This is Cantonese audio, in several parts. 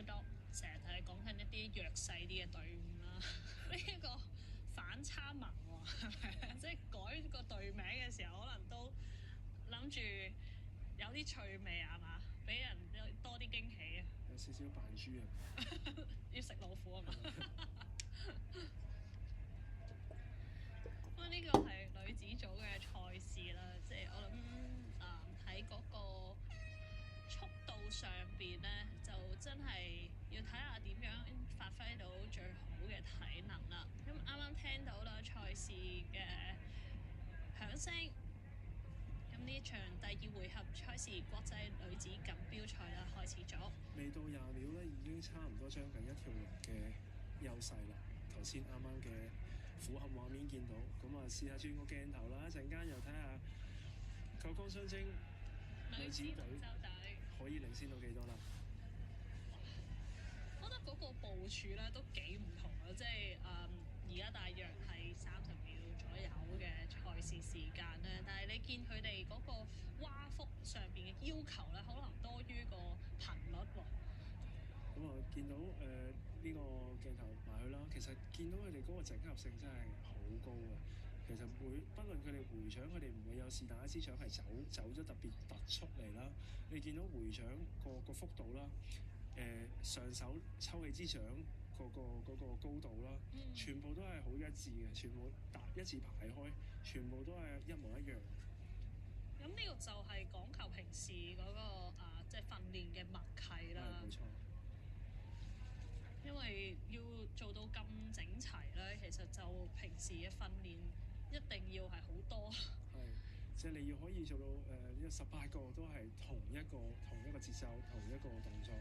underdog 成日係講緊一啲弱勢啲嘅隊伍啦。呢一個反差萌喎，係咪？即係改個隊名嘅時候，可能都諗住有啲趣味係嘛？俾人多啲驚喜啊！有少少扮豬啊！要食老虎啊嘛！咁呢個係女子組嘅賽事啦，即係我諗喺嗰個速度上邊咧，就真係要睇下點樣發揮到最好嘅體能啦。咁啱啱聽到啦賽事嘅響聲，咁呢場第二回合賽事國際女子錦標賽啦開始咗，未到20秒咧，已經差唔多將近1條龍嘅優勢啦。頭先啱啱嘅符合畫面見到，咁啊試下轉個鏡頭啦，一陣間又睇下九江雙晶女子隊可以領先到幾多啦？我覺得嗰個部署咧都幾唔同啊！即係而家大約係30秒左右嘅賽事時間咧，但係你見佢哋嗰個蛙幅上邊嘅要求咧，可能多於個頻率喎。咁啊，見到呢個鏡頭埋去啦，其實見到佢哋嗰個整合性真係好高嘅。其實不論佢哋回搶，佢哋唔會有是但一支搶係走咗特別突出嚟啦。你見到回搶個幅度啦，上手抽起支搶嗰個高度啦，全部都係好一致嘅，全部一字排開，全部都係一模一樣。咁呢個就係講求平時嗰個即係訓練嘅默契啦。冇錯。因為要做到咁整齊咧，其實就平時嘅訓練一定要係好多。係，即係你要可以做到呢個18個都係同一個節奏、同一個動作。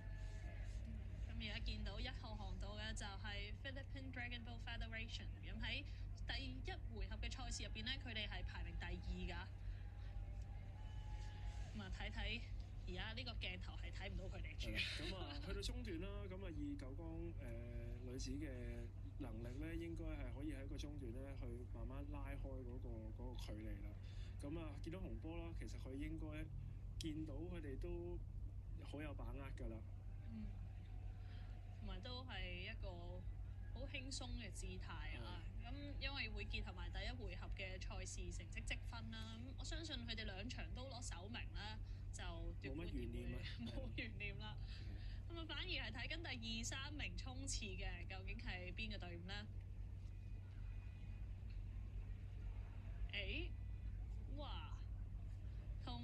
咁而家見到1號航道嘅就係 Philippine Dragon Boat Federation。咁喺第一回合嘅賽事入邊咧，佢哋係排名第2㗎。咁啊睇睇。而家呢個鏡頭係睇唔到佢哋住。咁啊，去到中段啦，咁啊以九江女子嘅能力咧，應該係可以喺個中段咧去慢慢拉開嗰個距離啦。咁啊，見到紅波啦，其實佢應該見到佢哋都好有把握㗎啦。同埋都係一個好輕鬆嘅姿態啊！咁因為會結合埋第一回合嘅賽事成績積分啦，咁我相信佢哋2場都攞首名啦，就冇乜懸念啊，冇懸念啦。咁啊，反而係睇緊第2、3名衝刺嘅，究竟係邊個隊伍呢？哇！同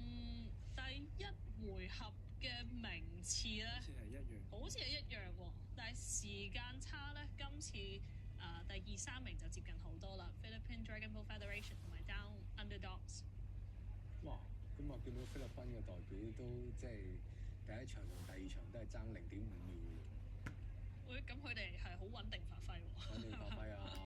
第一回合嘅名次咧，好似係一樣喎，但係時間差咧，今次第2、3名就接近好多啦。Philippine Dragon Boat Federation 同埋 Down Underdogs。哇！咁啊，見到菲律賓嘅代表都即係第一場同第2場都係爭0.5秒嘅。咁佢哋係好穩定發揮喎。穩定發揮啊！